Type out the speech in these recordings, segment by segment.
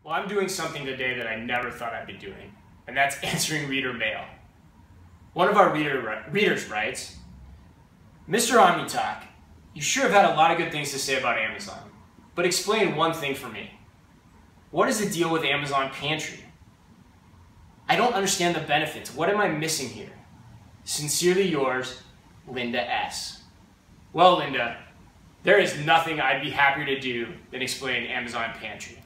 Well, I'm doing something today that I never thought I'd be doing, and that's answering reader mail. One of our readers writes, Mr. OmniTalk, you sure have had a lot of good things to say about Amazon, but explain one thing for me. What is the deal with Amazon Pantry? I don't understand the benefits. What am I missing here? Sincerely yours, Linda S. Well, Linda, there is nothing I'd be happier to do than explain Amazon Pantry.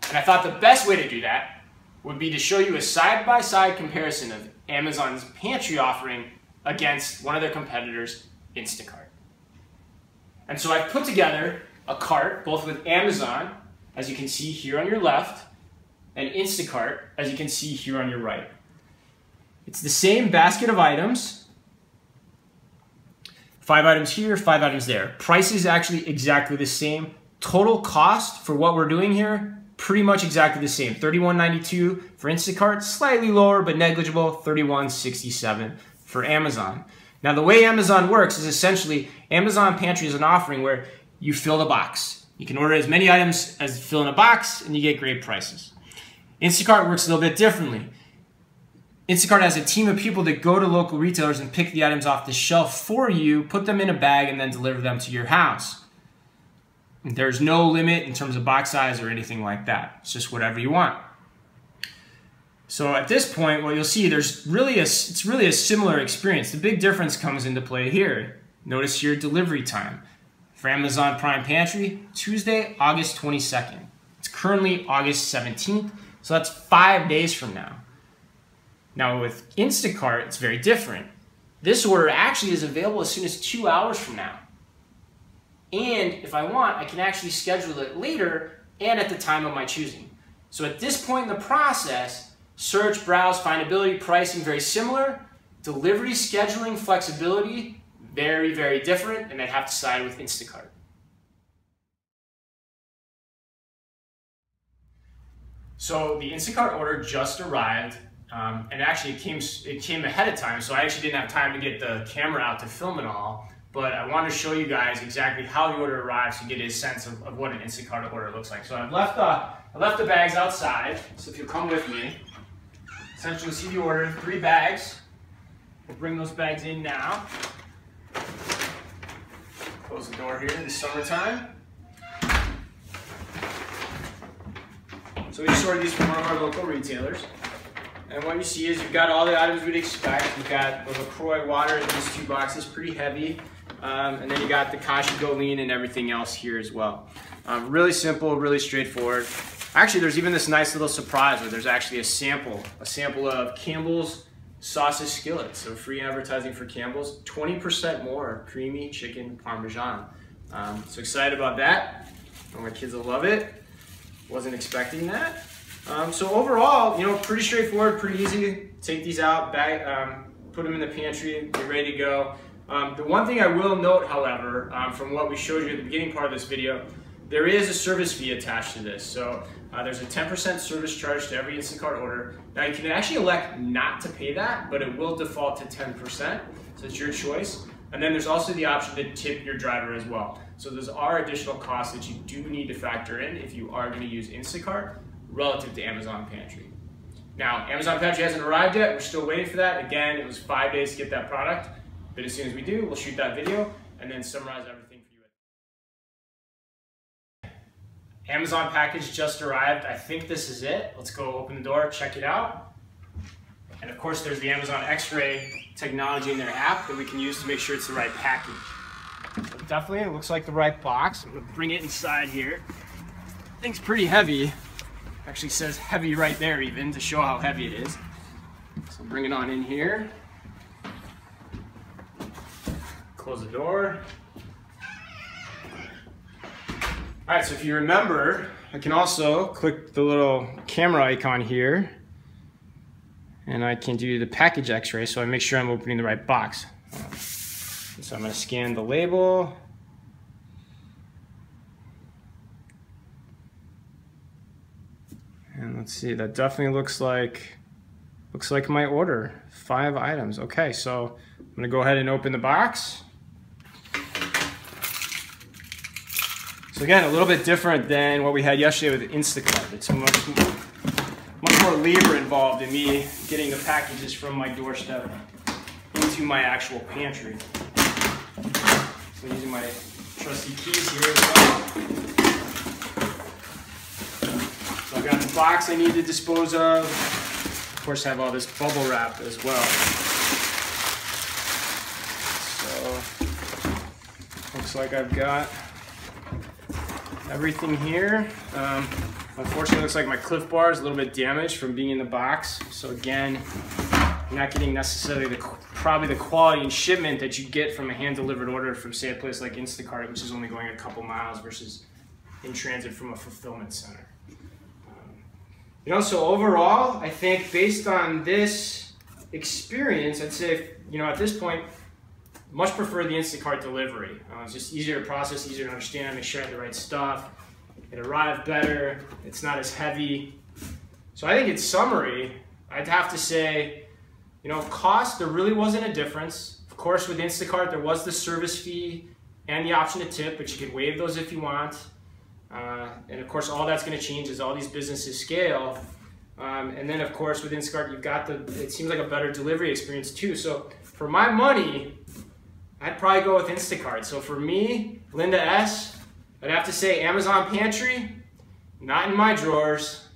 And I thought the best way to do that would be to show you a side-by-side comparison of Amazon's Pantry offering against one of their competitors, Instacart. And so I've put together a cart, both with Amazon, as you can see here on your left, and Instacart, as you can see here on your right. It's the same basket of items, 5 items here, 5 items there. Price is actually exactly the same. Total cost for what we're doing here, pretty much exactly the same. $31.92 for Instacart, slightly lower but negligible, $31.67 for Amazon. Now the way Amazon works is essentially Amazon Pantry is an offering where you fill the box. You can order as many items as fill in a box and you get great prices. Instacart works a little bit differently. Instacart has a team of people that go to local retailers and pick the items off the shelf for you, put them in a bag, and then deliver them to your house. There's no limit in terms of box size or anything like that. It's just whatever you want. So at this point, what you'll see, it's really a similar experience. The big difference comes into play here. Notice your delivery time. For Amazon Prime Pantry, Tuesday, August 22nd. It's currently August 17th, so that's 5 days from now. Now with Instacart, it's very different. This order actually is available as soon as 2 hours from now. And if I want, I can actually schedule it later and at the time of my choosing. So at this point in the process, search, browse, findability, pricing, very similar. Delivery, scheduling, flexibility, very, very different, and I'd have to side with Instacart. So the Instacart order just arrived, and actually it came ahead of time, so I actually didn't have time to get the camera out to film it all. But I want to show you guys exactly how the order arrives to get a sense of what an Instacart order looks like. So I left the bags outside, so if you'll come with me. Essentially, you'll see the order, 3 bags. We'll bring those bags in now. Close the door here, it's summertime. So we just ordered these from one of our local retailers. And what you see is you've got all the items we'd expect. You've got the LaCroix water in these 2 boxes, pretty heavy. And then you got the Kashi Go Lean and everything else here as well. Really simple, really straightforward. Actually, there's even this nice little surprise where there's actually a sample of Campbell's sausage skillet. So free advertising for Campbell's, 20% more creamy chicken Parmesan. So excited about that. My kids will love it. Wasn't expecting that. So overall, pretty straightforward, pretty easy. Take these out, put them in the pantry, get ready to go. The one thing I will note, however, from what we showed you at the beginning part of this video, there is a service fee attached to this. So there's a 10% service charge to every Instacart order. Now you can actually elect not to pay that, but it will default to 10%, so it's your choice. And then there's also the option to tip your driver as well. So those are additional costs that you do need to factor in if you are going to use Instacart relative to Amazon Pantry. Now, Amazon Pantry hasn't arrived yet. We're still waiting for that. Again, it was 5 days to get that product. But as soon as we do, we'll shoot that video and then summarize everything for you. Amazon package just arrived. I think this is it. Let's go open the door, check it out. And of course, there's the Amazon X-ray technology in their app that we can use to make sure it's the right package. So definitely, it looks like the right box. I'm gonna bring it inside here. Thing's pretty heavy. Actually says heavy right there even to show how heavy it is. So bring it on in here. Close the door. All right, so if you remember, I can also click the little camera icon here and I can do the package x-ray so I make sure I'm opening the right box. So I'm going to scan the label. And let's see, that definitely looks like my order. 5 items. Okay, so I'm going to go ahead and open the box. So again, a little bit different than what we had yesterday with Instacart. It's much more labor involved in me getting the packages from my doorstep into my actual pantry. So I'm using my trusty keys here as well. So I've got the box I need to dispose of. Of course, I have all this bubble wrap as well. So looks like I've got everything here. Unfortunately, it looks like my Cliff Bar is a little bit damaged from being in the box. So again, you're not getting necessarily probably the quality and shipment that you get from a hand-delivered order from, say, a place like Instacart, which is only going a couple miles versus in transit from a fulfillment center. You know, so overall, I think based on this experience, I'd say, you know, at this point, much prefer the Instacart delivery. It's just easier to process, easier to understand, make sure I have the right stuff. It arrived better, it's not as heavy. So I think in summary, I'd have to say, you know, cost, there really wasn't a difference. Of course, with Instacart, there was the service fee and the option to tip, but you could waive those if you want. And of course, all that's going to change as all these businesses scale. And then, of course, with Instacart, you've got it seems like a better delivery experience too. So for my money, I'd probably go with Instacart. So for me, Linda S., I'd have to say Amazon Pantry, not in my drawers.